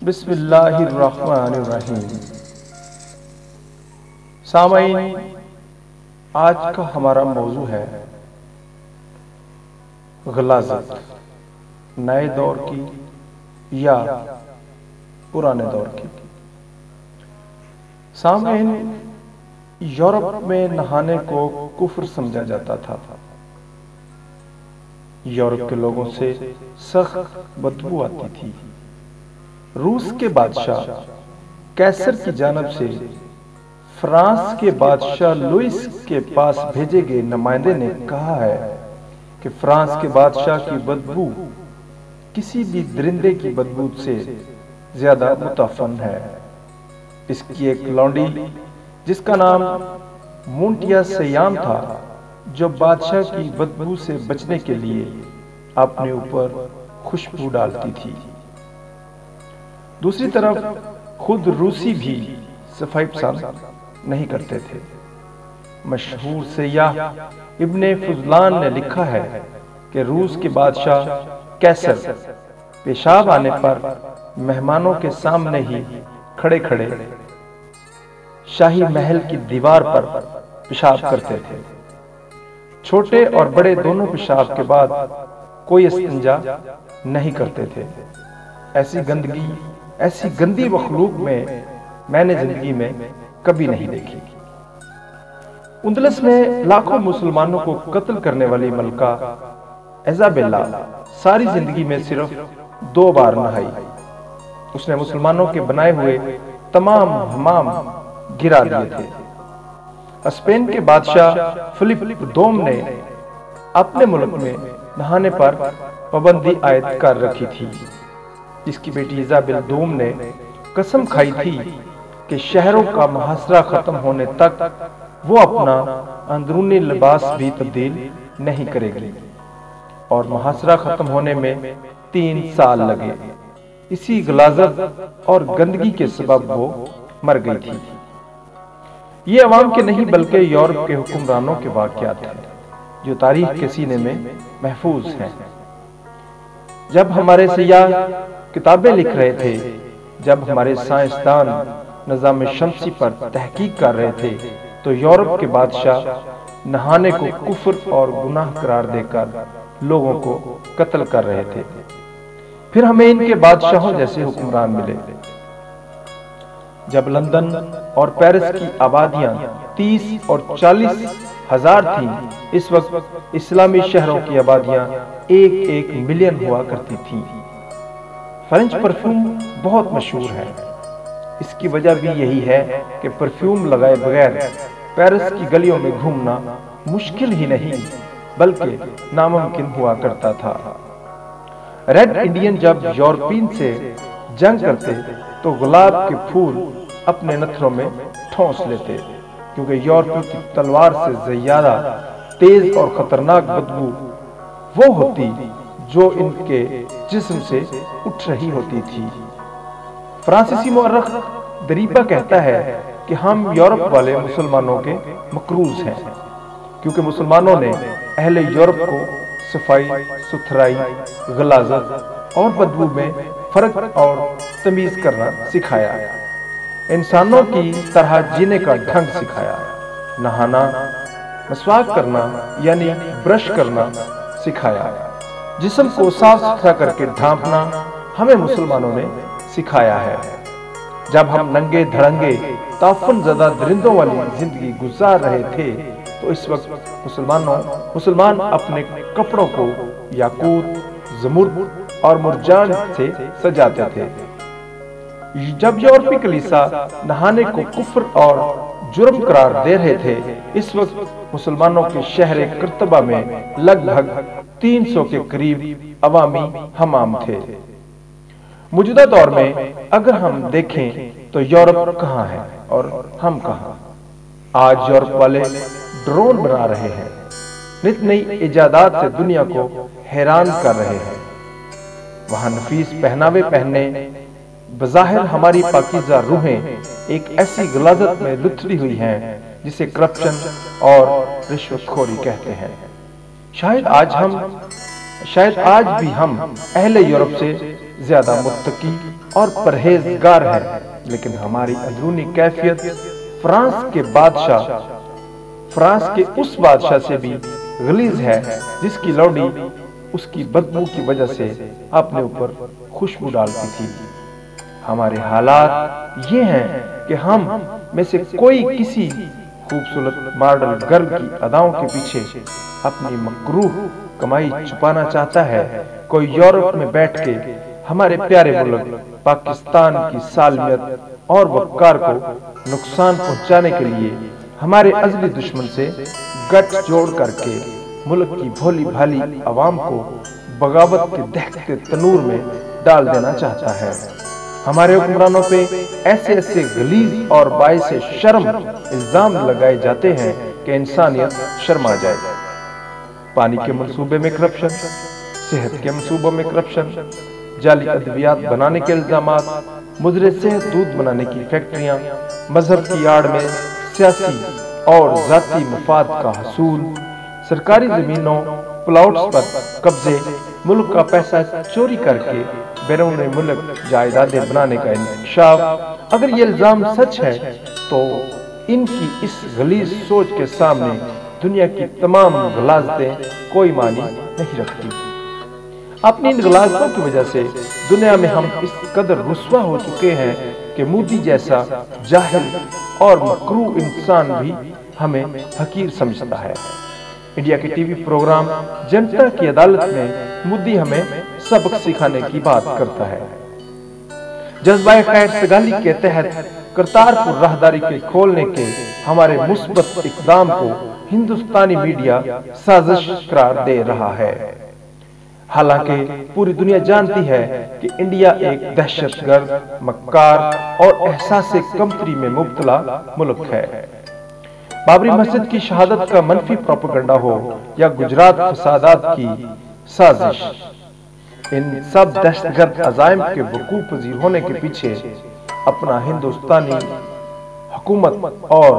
بسم اللہ الرحمن الرحیم۔ سامعین، آج کا ہمارا موضوع ہے غلاظت، نئے دور کی یا پرانے دور کی۔ سامعین، یورپ میں نہانے کو کفر سمجھا جاتا تھا۔ یورپ کے لوگوں سے سخت بدبو آتی تھی۔ روس کے بادشاہ کیسر کی جانب سے فرانس کے بادشاہ لوئس کے پاس بھیجے گئے نمائندے نے کہا ہے کہ فرانس کے بادشاہ کی بدبو کسی بھی درندے کی بدبو سے زیادہ متعفن ہے۔ اس کی ایک لونڈی جس کا نام مونٹیا سیام تھا، جو بادشاہ کی بدبو سے بچنے کے لیے اپنے اوپر خوشبو ڈالتی تھی۔ دوسری طرف خود روسی بھی صفائی پسند نہیں کرتے تھے۔ مشہور سیاح ابن فضلان نے لکھا ہے کہ روس کے بادشاہ کیسر پیشاب آنے پر مہمانوں کے سامنے ہی کھڑے کھڑے شاہی محل کی دیوار پر پیشاب کرتے تھے۔ چھوٹے اور بڑے دونوں پیشاب کے بعد کوئی استنجا نہیں کرتے تھے۔ ایسی گندی مخلوق میں نے زندگی میں کبھی نہیں دیکھی۔ اندلس میں لاکھوں مسلمانوں کو قتل کرنے والی ملکہ ایزابیلا ساری زندگی میں صرف 2 بار نہائی۔ اس نے مسلمانوں کے بنائے ہوئے تمام حمام گرا دیے تھے۔ اسپین کے بادشاہ فلپ دوم نے اپنے ملک میں نہانے پر پابندی عائد کر رکھی تھی۔ اس کی بیٹی ایزابیل دوم نے قسم کھائی تھی کہ شہروں کا محاصرہ ختم ہونے تک وہ اپنا اندرونی لباس بھی تبدیل نہیں کرے گی، اور محاصرہ ختم ہونے میں 3 سال لگے۔ اسی غلاظت اور گندگی کے سبب وہ مر گئی تھی۔ یہ عوام کے نہیں بلکہ یورپ کے حکمرانوں کے واقعات ہیں جو تاریخ کے سینے میں محفوظ ہیں۔ جب ہمارے سیاح کتابیں لکھ رہے تھے، جب ہمارے سائنسدان نظام شمسی پر تحقیق کر رہے تھے، تو یورپ کے بادشاہ نہانے کو کفر اور گناہ قرار دے کر لوگوں کو قتل کر رہے تھے۔ پھر ہمیں ان کے بادشاہوں جیسے حکمران ملے۔ جب لندن اور پیرس کی آبادیاں 30 اور 40 ہزار تھیں، اس وقت اسلامی شہروں کی آبادیاں 1 ملین ہوا کرتی تھیں۔ فرینچ پرفیوم بہت مشہور ہے۔ اس کی وجہ بھی یہی ہے کہ پرفیوم لگائے بغیر پیرس کی گلیوں میں گھومنا مشکل ہی نہیں بلکہ ناممکن ہوا کرتا تھا۔ ریڈ انڈین جب یورپین سے جنگ کرتے تو گلاب کے پھول اپنے نتھروں میں ٹھونس لیتے، کیونکہ یورپی کی تلوار سے زیادہ تیز اور خطرناک بدبو وہ ہوتی جو ان کے جسم سے اٹھ رہی ہوتی تھی۔ فرانسیسی مورخ دریبا کہتا ہے کہ ہم یورپ والے مسلمانوں کے مقروض ہیں، کیونکہ مسلمانوں نے اہل یورپ کو صفائی ستھرائی، غلاظت اور بدبو میں فرق اور تمیز کرنا سکھایا، انسانوں کی طرح جینے کا ڈھنگ سکھایا، نہانا، مسواک کرنا یعنی برش کرنا سکھایا، جسم کو صاف ستھرا کر کے ڈھانپنا ہمیں مسلمانوں نے سکھایا ہے۔ جب ہم ننگے دھڑنگے تعفن زدہ درندوں والی زندگی گزار رہے تھے تو اس وقت مسلمان اپنے کپڑوں کو یاقوت، زمرد اور مرجان سے سجاتے تھے۔ جب یورپی کلیسا نہانے کو کفر اور جرم قرار دے رہے تھے، اس وقت مسلمانوں کے شہر قرطبہ میں لگ بھگ 300 کے قریب عوامی حمام تھے۔ موجودہ دور میں اگر ہم دیکھیں تو یورپ کہاں ہے اور ہم کہاں؟ آج یورپ والے ڈرون بنا رہے ہیں، نت نئی ایجادات سے دنیا کو حیران کر رہے ہیں۔ وہاں نفیس پہناوے پہننے، بظاہر ہماری پاکیزہ روحیں ایک ایسی غلاظت میں لتھڑی ہوئی ہیں جسے کرپشن اور رشوت خوری کہتے ہیں۔ شاید آج بھی ہم اہل یورپ سے زیادہ متقی اور پرہیزگار ہیں، لیکن ہماری اندرونی کیفیت فرانس کے اس بادشاہ سے بھی غلیظ ہے جس کی لوڈی اس کی بدبو کی وجہ سے اپنے اوپر خوشبو ڈالتی تھی۔ ہمارے حالات یہ ہیں کہ ہم میں سے کوئی کسی خوبصورت ماڈل گرل کی اداؤں کے پیچھے اپنی مکروہ کمائی چھپانا چاہتا ہے، کوئی یورپ میں بیٹھ کے ہمارے پیارے ملک پاکستان کی سالمیت اور وقار کو نقصان پہنچانے کے لیے ہمارے ازلی دشمن سے گٹھ جوڑ کر کے ملک کی بھولی بھالی عوام کو بغاوت کے دہکتے تنور میں ڈال دینا چاہتا ہے۔ ہمارے حکمرانوں پہ ایسے غلیظ اور باعث شرم الزام لگائے جاتے ہیں کہ انسانیت شرما جائے۔ پانی کے منصوبے میں کرپشن، صحت کے منصوبوں میں کرپشن، جعلی ادویات بنانے کے الزامات، مضر صحت دودھ بنانے کی فیکٹریاں، مذہب کی آڑ میں سیاسی اور ذاتی مفاد کا حصول، سرکاری زمینوں پلاٹس پر قبضے، ملک کا پیسہ چوری کر کے بیرون ملک جائیدادیں بنانے کا انکشاف۔ اگر یہ الزام سچ ہے تو ان کی اس غلیظ سوچ کے سامنے دنیا کی تمام غلاظتیں کوئی معنی نہیں رکھتی۔ اپنی ان غلاظتوں کی وجہ سے دنیا میں ہم اس قدر رسوا ہو چکے ہیں کہ مودی جیسا جاہل اور مکروہ انسان بھی ہمیں حقیر سمجھتا ہے۔ انڈیا کے ٹی وی پروگرام جنتا کی عدالت میں مودی ہمیں سبق سکھانے کی بات کرتا ہے۔ جذبہ خیر سگالی کے تحت کرتارپور راہداری کے کھولنے کے ہمارے مثبت اقدام کو ہندوستانی میڈیا سازش قرار دے رہا ہے، حالانکہ پوری دنیا جانتی ہے کہ انڈیا ایک دہشت گرد، مکار اور احساس کمتری میں مبتلا ملک ہے۔ بابری مسجد کی شہادت کا منفی پروپیگنڈا ہو یا گجرات فسادات کی سازش، ان سب دہشت گرد عزائم کے وقوع پذیر ہونے کے پیچھے اپنا ہندوستانی حکومت اور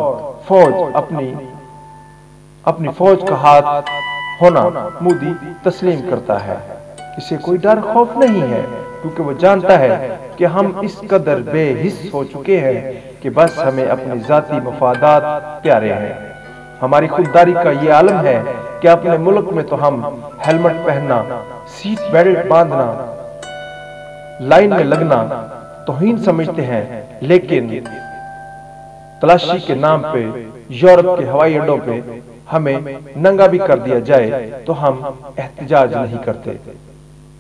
فوج اپنی فوج کا ہاتھ ہونا مودی تسلیم کرتا ہے۔ اسے کوئی ڈر خوف نہیں ہے، کیونکہ وہ جانتا ہے کہ ہم اس قدر بے حس ہو چکے ہیں کہ بس ہمیں اپنے ذاتی مفادات پیارے ہیں۔ ہماری خودداری کا یہ عالم ہے کہ اپنے ملک میں تو ہم ہیلمٹ پہننا، سیٹ بیلٹ باندھنا، لائن میں لگنا توہین سمجھتے ہیں، لیکن تلاشی کے نام پہ یورپ کے ہوائی اڈوں پہ ہمیں ننگا بھی کر دیا جائے تو ہم احتجاج نہیں کرتے،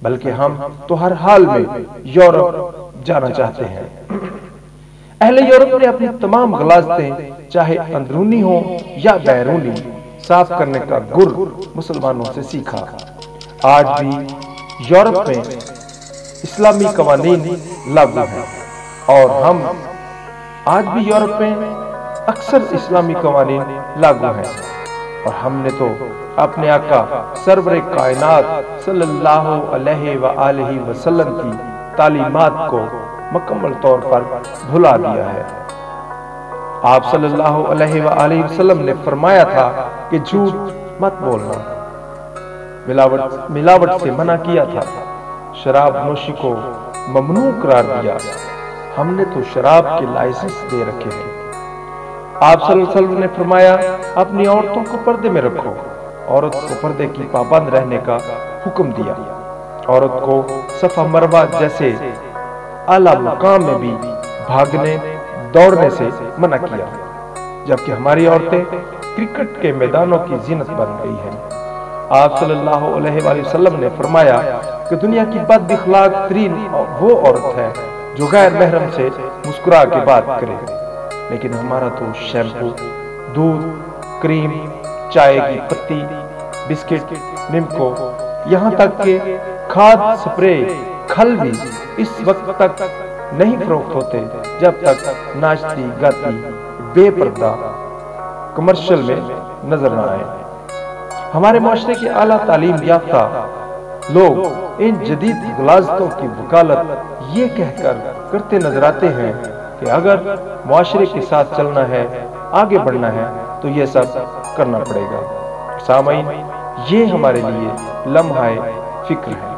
بلکہ ہم تو ہر حال میں یورپ جانا چاہتے ہیں۔ اہل یورپ نے اپنی تمام غلاظتیں چاہے اندرونی ہوں یا بیرونی صاف کرنے کا گر مسلمانوں سے سیکھا۔ آج بھی یورپ میں اسلامی قوانین لاگو ہیں اور ہم آج بھی یورپ میں اکثر اسلامی قوانین لاگو ہیں، اور ہم نے تو اپنے آقا سرور کائنات صلی اللہ علیہ وآلہ وسلم کی تعلیمات کو مکمل طور پر بھلا دیا ہے۔ آپ صلی اللہ علیہ وآلہ وسلم نے فرمایا تھا کہ جھوٹ مت بولنا، ملاوٹ سے منع کیا تھا، شراب نوشی کو ممنوع قرار دیا۔ ہم نے تو شراب کے لائسنس دے رکھے ہیں۔ آپ صلی اللہ علیہ وسلم نے فرمایا اپنی عورتوں کو پردے میں رکھو، عورت کو پردے کی پابند رہنے کا حکم دیا، عورت کو صفا مروہ جیسے اعلیٰ مقام میں بھی بھاگنے دوڑنے سے منع کیا، جبکہ ہماری عورتیں کرکٹ کے میدانوں کی زینت بن گئی ہیں۔ آپ صلی اللہ علیہ وآلہ وسلم نے فرمایا کہ دنیا کی بد اخلاق ترین وہ عورت ہے جو غیر محرم سے مسکرا کے بات کرے، لیکن ہمارا تو شیمپو، دودھ، کریم، چائے کی پتی، بسکٹ، نمکو، یہاں تک کہ کھاد سپرے، کھل بھی اس وقت تک نہیں فروخت ہوتے جب تک ناچتی گاتی بے پردہ کمرشل میں نظر نہ آئے۔ ہمارے معاشرے کے اعلیٰ تعلیم یافتہ لوگ ان جدید غلاظتوں کی وکالت یہ کہہ کر کرتے نظر آتے ہیں کہ اگر معاشرے کے ساتھ چلنا ہے، آگے بڑھنا ہے تو یہ سب کرنا پڑے گا۔ سامعین، یہ ہمارے لیے لمحہ فکر ہے۔